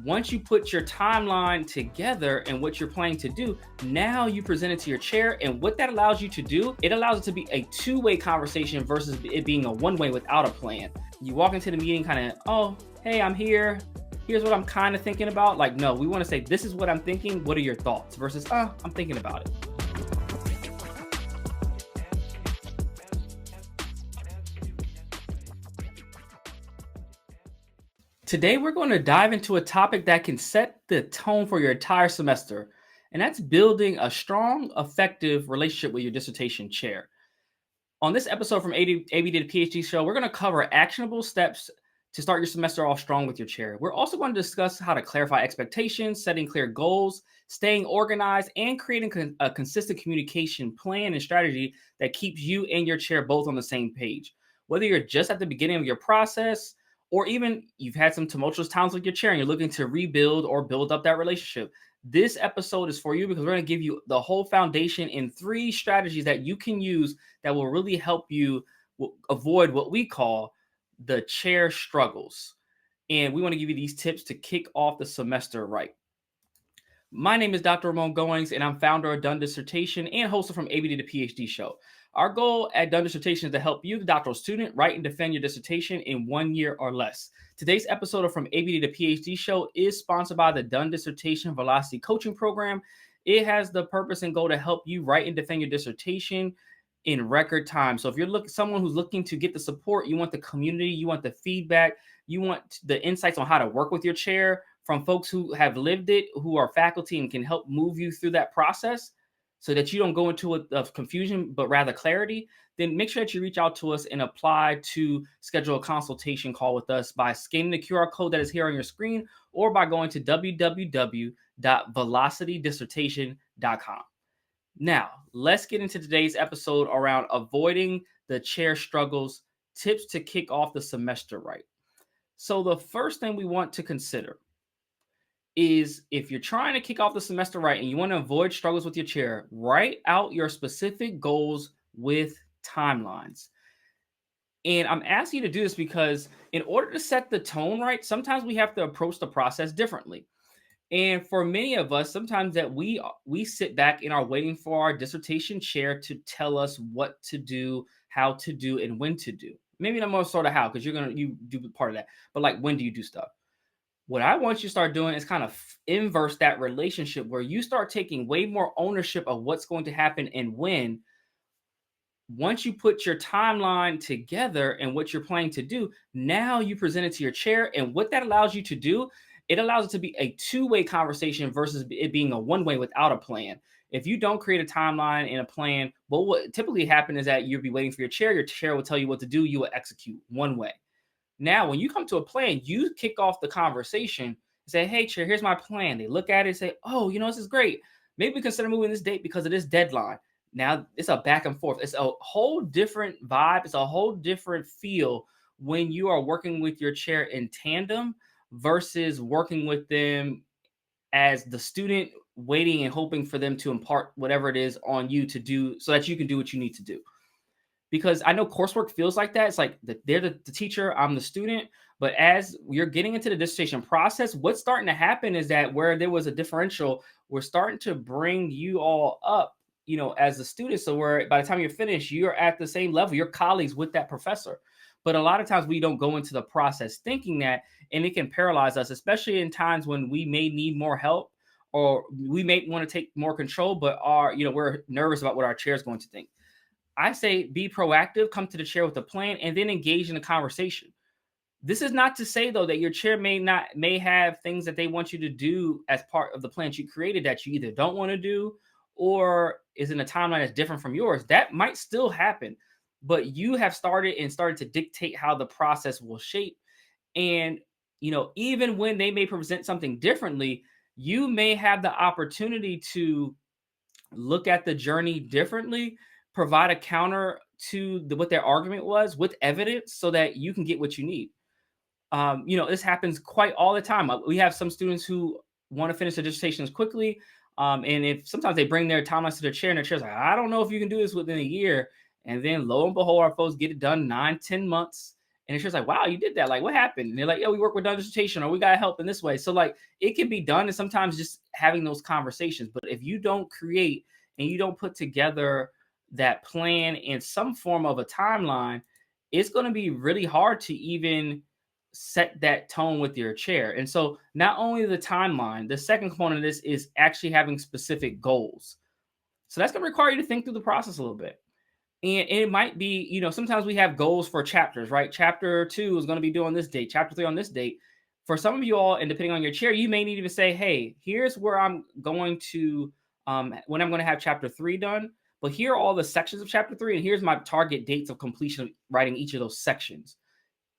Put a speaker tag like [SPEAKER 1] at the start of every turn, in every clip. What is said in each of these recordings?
[SPEAKER 1] Once you put your timeline together and what you're planning to do, now you present it to your chair. And what that allows you to do, it allows it to be a two-way conversation versus it being a one-way without a plan. You walk into the meeting kind of, oh, hey, I'm here. Here's what I'm kind of thinking about. Like, no, we want to say, this is what I'm thinking. What are your thoughts? Versus, oh, I'm thinking about it. Today, we're going to dive into a topic that can set the tone for your entire semester, and that's building a strong, effective relationship with your dissertation chair. On this episode from ABD to PhD show, we're going to cover actionable steps to start your semester off strong with your chair. We're also going to discuss how to clarify expectations, setting clear goals, staying organized, and creating a consistent communication plan and strategy that keeps you and your chair both on the same page. Whether you're just at the beginning of your process, or even you've had some tumultuous times with your chair and you're looking to rebuild or build up that relationship, this episode is for you because we're going to give you the whole foundation in 3 strategies that you can use that will really help you avoid what we call the chair struggles. And we want to give you these tips to kick off the semester right. My name is Dr. Ramon Goings, and I'm founder of Done Dissertation and host of From ABD to PhD show. Our goal at Done Dissertation is to help you, the doctoral student, write and defend your dissertation in 1 year or less. Today's episode of From ABD to PhD show is sponsored by the Done Dissertation Velocity Coaching Program. It has the purpose and goal to help you write and defend your dissertation in record time. So if you're someone who's looking to get the support, you want the community, you want the feedback, you want the insights on how to work with your chair from folks who have lived it, who are faculty and can help move you through that process so that you don't go into of confusion, but rather clarity, then make sure that you reach out to us and apply to schedule a consultation call with us by scanning the QR code that is here on your screen or by going to www.velocitydissertation.com. Now, let's get into today's episode around avoiding the chair struggles, tips to kick off the semester right. So the first thing we want to consider is if you're trying to kick off the semester right and you want to avoid struggles with your chair, write out your specific goals with timelines. And I'm asking you to do this because in order to set the tone right, sometimes we have to approach the process differently. And for many of us, sometimes that we sit back and are waiting for our dissertation chair to tell us what to do, how to do, and when to do. Maybe not more sort of how, because you do part of that. But like, when do you do stuff? What I want you to start doing is kind of inverse that relationship where you start taking way more ownership of what's going to happen and when. Once you put your timeline together and what you're planning to do, now you present it to your chair. And what that allows you to do, it allows it to be a two-way conversation versus it being a one-way without a plan. If you don't create a timeline and a plan, well, what typically happens is that you'll be waiting for your chair will tell you what to do, you will execute one way. Now, when you come to a plan, you kick off the conversation and say, hey, chair, here's my plan. They look at it and say, oh, this is great. Maybe we consider moving this date because of this deadline. Now, it's a back and forth. It's a whole different vibe. It's a whole different feel when you are working with your chair in tandem versus working with them as the student waiting and hoping for them to impart whatever it is on you to do so that you can do what you need to do. Because I know coursework feels like that. It's like they're the teacher, I'm the student. But as you're getting into the dissertation process, what's starting to happen is that where there was a differential, we're starting to bring you all up, as a student. So where by the time you're finished, you're at the same level, your colleagues with that professor. But a lot of times we don't go into the process thinking that, and it can paralyze us, especially in times when we may need more help or we may want to take more control, but we're nervous about what our chair is going to think. I say be proactive, come to the chair with a plan, and then engage in a conversation. This is not to say, though, that your chair may have things that they want you to do as part of the plan you created that you either don't want to do or is in a timeline that's different from yours. That might still happen, but you have started to dictate how the process will shape. And, even when they may present something differently, you may have the opportunity to look at the journey differently, provide a counter to what their argument was with evidence so that you can get what you need. This happens quite all the time. We have some students who want to finish their dissertations quickly. And if sometimes they bring their timelines to their chair and their chair's like, I don't know if you can do this within a year. And then lo and behold, our folks get it done 9-10 months. And the chair's like, wow, you did that. Like, what happened? And they're like, yeah, we work with dissertation, or we got help in this way. So like it can be done. And sometimes just having those conversations. But if you don't create and you don't put together that plan in some form of a timeline, it's going to be really hard to even set that tone with your chair. And so not only the timeline, the second component of this is actually having specific goals. So that's going to require you to think through the process a little bit. And it might be, sometimes we have goals for chapters, right? Chapter 2 is going to be due on this date, chapter 3 on this date. For some of you all, and depending on your chair, you may need to say, hey, here's where I'm going to, when I'm going to have chapter 3 done. But here are all the sections of chapter 3, and here's my target dates of completion of writing each of those sections.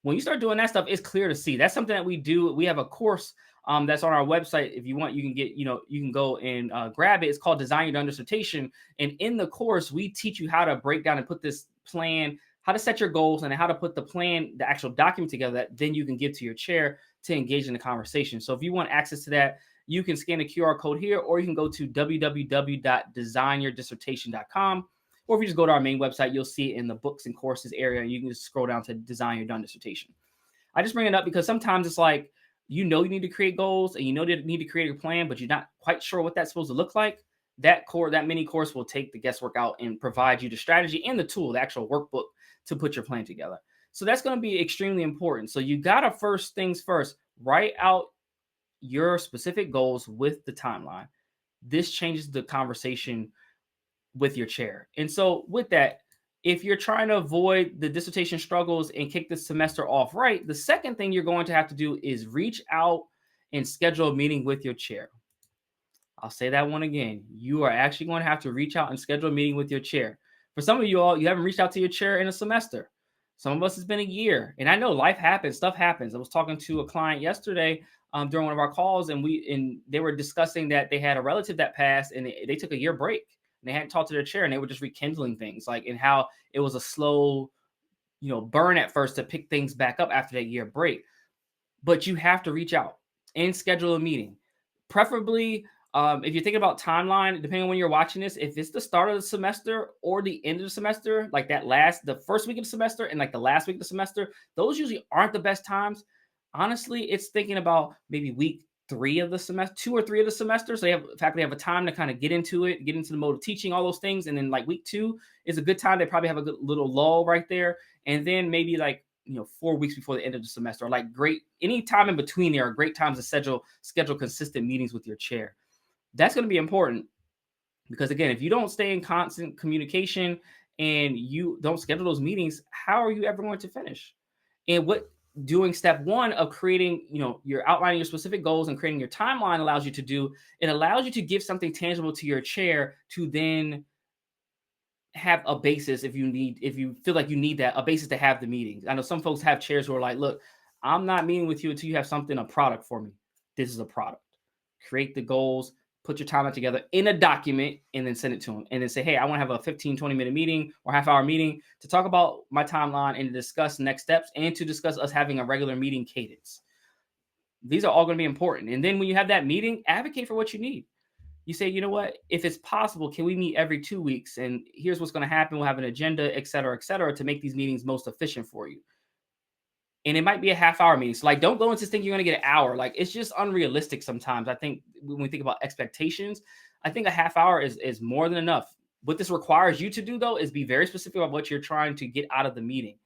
[SPEAKER 1] When you start doing that stuff, it's clear to see. That's something that we do. We have a course that's on our website. If you want, you can get, you can go and grab it. It's called Design Your Done Dissertation. And in the course, we teach you how to break down and put this plan, how to set your goals, and how to put the plan, the actual document together that then you can give to your chair to engage in the conversation. So if you want access to that, you can scan the QR code here, or you can go to www.designyourdissertation.com. Or if you just go to our main website, you'll see it in the books and courses area, and you can just scroll down to Design Your Done Dissertation. I just bring it up because sometimes it's like, you need to create goals and you need to create a plan, but you're not quite sure what that's supposed to look like. That mini course will take the guesswork out and provide you the strategy and the tool, the actual workbook to put your plan together. So that's going to be extremely important. So you got to first things first, write out your specific goals with the timeline. This changes the conversation with your chair. And so with that, if you're trying to avoid the dissertation struggles and kick the semester off right, the second thing you're going to have to do is reach out and schedule a meeting with your chair. I'll say that one again. You are actually going to have to reach out and schedule a meeting with your chair. For some of you all, you haven't reached out to your chair in a semester. Some of us, it's been a year. And I know life happens, stuff happens. I was talking to a client yesterday during one of our calls, and they were discussing that they had a relative that passed, and they took a year break. They hadn't talked to their chair, and they were just rekindling things, like in how it was a slow, burn at first to pick things back up after that year break. But you have to reach out and schedule a meeting. Preferably, if you're thinking about timeline, depending on when you're watching this, if it's the start of the semester or the end of the semester, like the first week of the semester and like the last week of the semester, those usually aren't the best times. Honestly, it's thinking about maybe week 3 of the semester, 2 or 3 of the semester. So faculty have a time to kind of get into it, get into the mode of teaching, all those things. And then like week 2 is a good time. They probably have a good little lull right there. And then maybe like, 4 weeks before the end of the semester, or like any time in between there are great times to schedule consistent meetings with your chair. That's going to be important because again, if you don't stay in constant communication and you don't schedule those meetings, how are you ever going to finish? And doing step 1 of creating, you're outlining your specific goals and creating your timeline allows you to do, it allows you to give something tangible to your chair to then have a basis if you feel like you need that, a basis to have the meetings. I know some folks have chairs who are like, look, I'm not meeting with you until you have a product for me. This is a product. Create the goals, put your timeline together in a document, and then send it to them. And then say, hey, I want to have a 15, 20-minute meeting or half-hour meeting to talk about my timeline and to discuss next steps and to discuss us having a regular meeting cadence. These are all going to be important. And then when you have that meeting, advocate for what you need. You say, you know what, if it's possible, can we meet every 2 weeks? And here's what's going to happen. We'll have an agenda, et cetera, to make these meetings most efficient for you. And it might be a half-hour meeting. So like, don't go into thinking you're going to get an hour. Like, it's just unrealistic sometimes. I think when we think about expectations, I think a half hour is more than enough. What this requires you to do, though, is be very specific about what you're trying to get out of the meeting.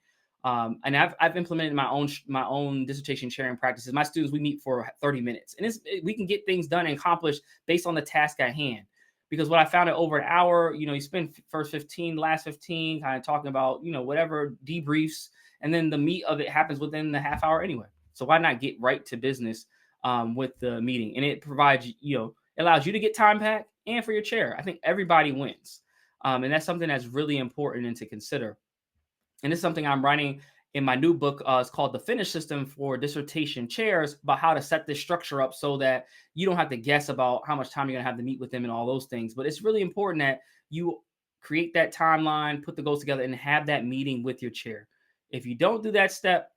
[SPEAKER 1] And I've implemented my own dissertation sharing practices. My students, we meet for 30 minutes, and we can get things done and accomplished based on the task at hand. Because what I found at over an hour, you spend first 15, last 15, kind of talking about, whatever debriefs, and then the meat of it happens within the half hour anyway. So why not get right to business with the meeting? And it provides, it allows you to get time back and for your chair. I think everybody wins. And that's something that's really important and to consider. And it's something I'm writing in my new book. It's called The Finish System for Dissertation Chairs, about how to set this structure up so that you don't have to guess about how much time you're going to have to meet with them and all those things. But it's really important that you create that timeline, put the goals together, and have that meeting with your chair. If you don't do that step,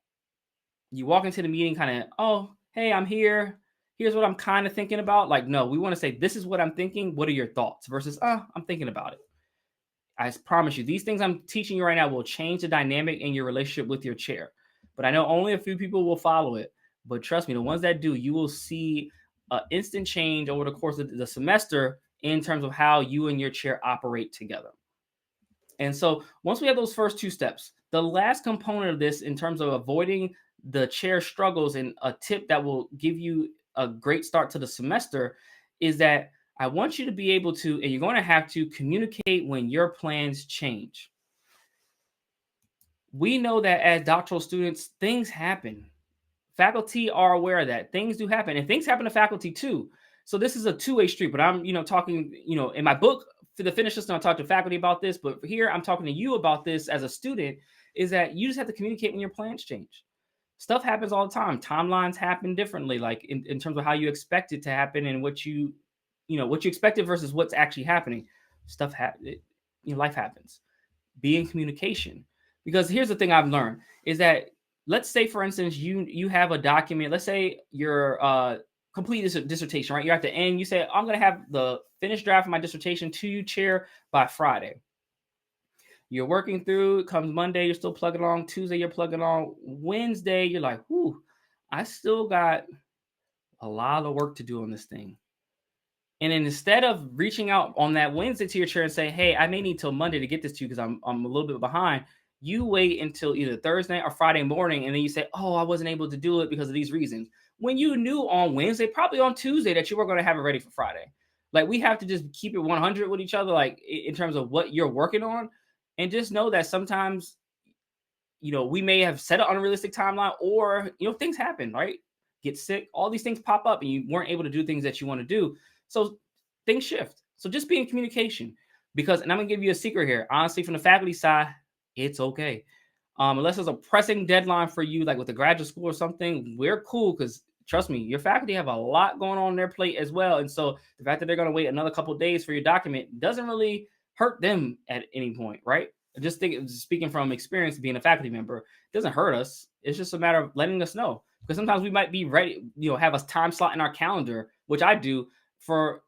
[SPEAKER 1] you walk into the meeting kind of, oh, hey, I'm here. Here's what I'm kind of thinking about. Like, no, we want to say, this is what I'm thinking. What are your thoughts? Versus, I'm thinking about it. I promise you, these things I'm teaching you right now will change the dynamic in your relationship with your chair. but I know only a few people will follow it. But trust me, the ones that do, you will see instant change over the course of the semester in terms of how you and your chair operate together. And so once we have those first two steps, the last component of this in terms of avoiding the chair struggles, and a tip that will give you a great start to the semester, is that I want you to be able to, and you're going to have to communicate when your plans change. We know that as doctoral students, things happen. Faculty are aware of that. Things do happen, and things happen to faculty too. So this is a two-way street, but I'm, talking, in my book, for the finish list, I'll talk to faculty about this, but here I'm talking to you about this as a student, is that you just have to communicate when your plans change. Stuff happens all the time. Timelines happen differently, like in terms of how you expect it to happen and what what you expected versus what's actually happening. Life happens. Be in communication. Because here's the thing I've learned is that, let's say, for instance, you have a document. Let's say your complete dissertation, right? You're at the end. You say, I'm going to have the finished draft of my dissertation to you, chair, by Friday. You're working through. It comes Monday, you're still plugging along. Tuesday, you're plugging along. Wednesday, you're like, whew, I still got a lot of work to do on this thing. And then instead of reaching out on that Wednesday to your chair and say, hey, I may need till Monday to get this to you because I'm a little bit behind, you wait until either Thursday or Friday morning, and then you say, oh, I wasn't able to do it because of these reasons. When you knew on Wednesday, probably on Tuesday, that you were going to have it ready for Friday. Like, we have to just keep it 100 with each other, like in terms of what you're working on. And just know that sometimes, we may have set an unrealistic timeline, or, things happen, right? Get sick, all these things pop up and you weren't able to do things that you want to do. So things shift. So just be in communication, and I'm going to give you a secret here. Honestly, from the faculty side, it's okay. Unless there's a pressing deadline for you, like with the graduate school or something, we're cool, because trust me, your faculty have a lot going on their plate as well. And so the fact that they're going to wait another couple of days for your document doesn't really hurt them at any point, right? Speaking from experience, being a faculty member, it doesn't hurt us. It's just a matter of letting us know, because sometimes we might be ready, have a time slot in our calendar, which I do, for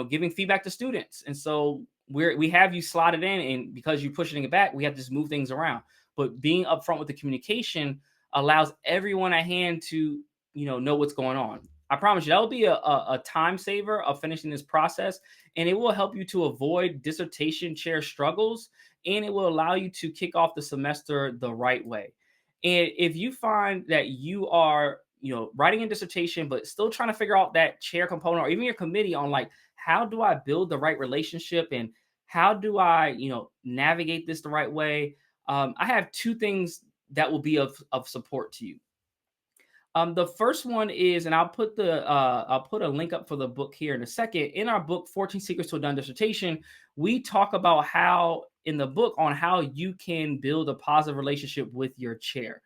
[SPEAKER 1] giving feedback to students. And so we have you slotted in, and because you're pushing it back, we have to just move things around. But being upfront with the communication allows everyone at hand to know what's going on. I promise you that will be a time saver of finishing this process, and it will help you to avoid dissertation chair struggles, and it will allow you to kick off the semester the right way. And if you find that you are writing a dissertation but still trying to figure out that chair component, or even your committee, on like, how do I build the right relationship, and how do I navigate this the right way, I have two things that will be of support to you. The first one is, and I'll put a link up for the book here in a second. In our book, 14 Secrets to a Done Dissertation, we talk about how you can build a positive relationship with your chair.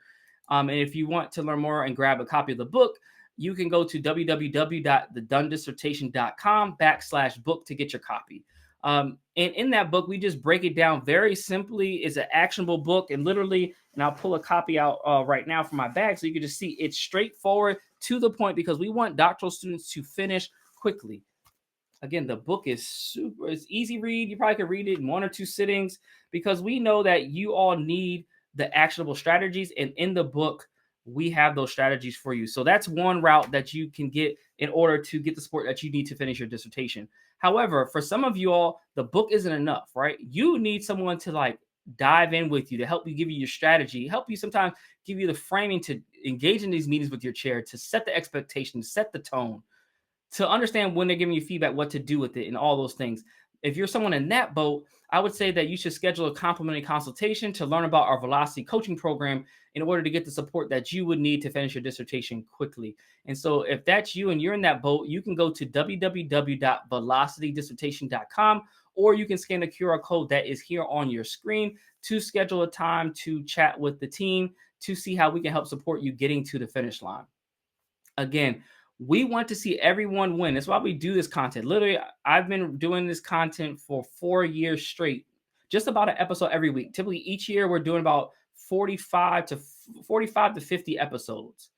[SPEAKER 1] And if you want to learn more and grab a copy of the book, you can go to www.thedonedissertation.com/book to get your copy. And in that book, we just break it down very simply. It's an actionable book, and literally, and I'll pull a copy out right now from my bag so you can just see it's straightforward, to the point, because we want doctoral students to finish quickly. Again, the book it's easy read. You probably could read it in 1 or 2 sittings, because we know that you all need the actionable strategies, and in the book, we have those strategies for you. So that's one route that you can get in order to get the support that you need to finish your dissertation. However, for some of you all, the book isn't enough, right? You need someone to like dive in with you, to help you, give you your strategy, help you sometimes give you the framing to engage in these meetings with your chair, to set the expectations, set the tone, to understand when they're giving you feedback, what to do with it, and all those things. If you're someone in that boat, I would say that you should schedule a complimentary consultation to learn about our Velocity coaching program in order to get the support that you would need to finish your dissertation quickly. And so if that's you and you're in that boat, you can go to www.velocitydissertation.com, or you can scan the QR code that is here on your screen to schedule a time to chat with the team to see how we can help support you getting to the finish line. Again, we want to see everyone win. That's why we do this content. Literally, I've been doing this content for 4 years straight, just about an episode every week. Typically, each year we're doing about 45 to 50 episodes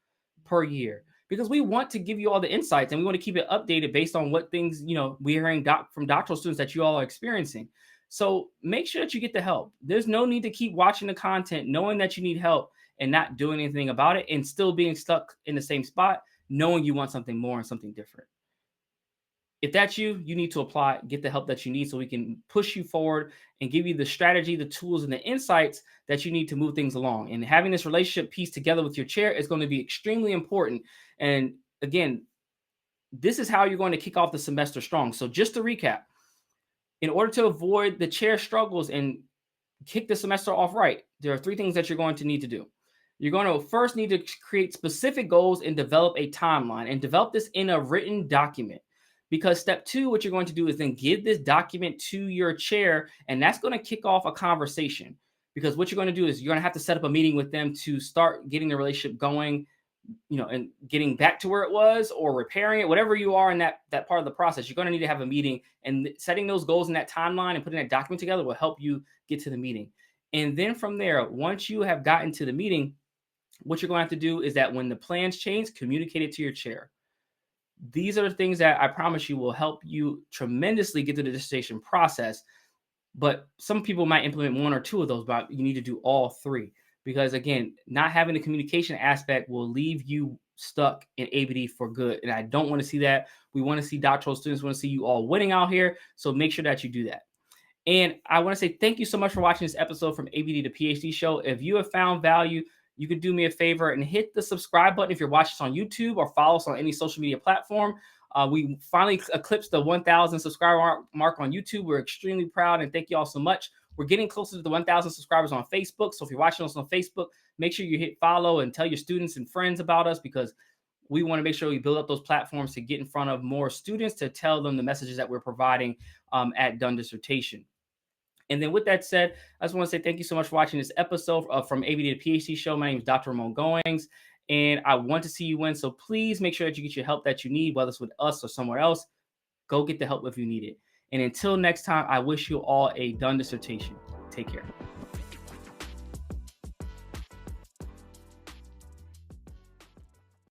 [SPEAKER 1] per year, because we want to give you all the insights, and we want to keep it updated based on what things we're hearing from doctoral students that you all are experiencing. So make sure that you get the help. There's no need to keep watching the content knowing that you need help and not doing anything about it and still being stuck in the same spot, knowing you want something more and something different. If that's you, you need to apply, get the help that you need so we can push you forward and give you the strategy, the tools, and the insights that you need to move things along. And having this relationship piece together with your chair is going to be extremely important. And again, this is how you're going to kick off the semester strong. So just to recap, in order to avoid the chair struggles and kick the semester off right, there are three things that you're going to need to do. You're going to first need to create specific goals and develop a timeline, and develop this in a written document. Because step two, what you're going to do is then give this document to your chair, and that's going to kick off a conversation. Because what you're going to do is you're going to have to set up a meeting with them to start getting the relationship going, and getting back to where it was or repairing it, whatever you are in that part of the process. You're going to need to have a meeting, and setting those goals in that timeline and putting that document together will help you get to the meeting. And then from there, once you have gotten to the meeting, what you're going to have to do is that when the plans change, communicate it to your chair. These are the things that I promise you will help you tremendously get through the dissertation process. But some people might implement one or two of those, but you need to do all three. Because again, not having the communication aspect will leave you stuck in ABD for good. And I don't want to see that. We want to see doctoral students, want to see you all winning out here. So make sure that you do that. And I want to say thank you so much for watching this episode from ABD to PhD show. If you have found value, you could do me a favor and hit the subscribe button if you're watching us on YouTube, or follow us on any social media platform. We finally eclipsed the 1,000 subscriber mark on YouTube. We're extremely proud, and thank you all so much. We're getting closer to the 1,000 subscribers on Facebook. So if you're watching us on Facebook, make sure you hit follow and tell your students and friends about us, because we want to make sure we build up those platforms to get in front of more students, to tell them the messages that we're providing at Done Dissertation. And then with that said, I just want to say thank you so much for watching this episode of From ABD to PhD show. My name is Dr. Ramon Goings, and I want to see you win. So please make sure that you get your help that you need, whether it's with us or somewhere else. Go get the help if you need it. And until next time, I wish you all a Done Dissertation. Take care.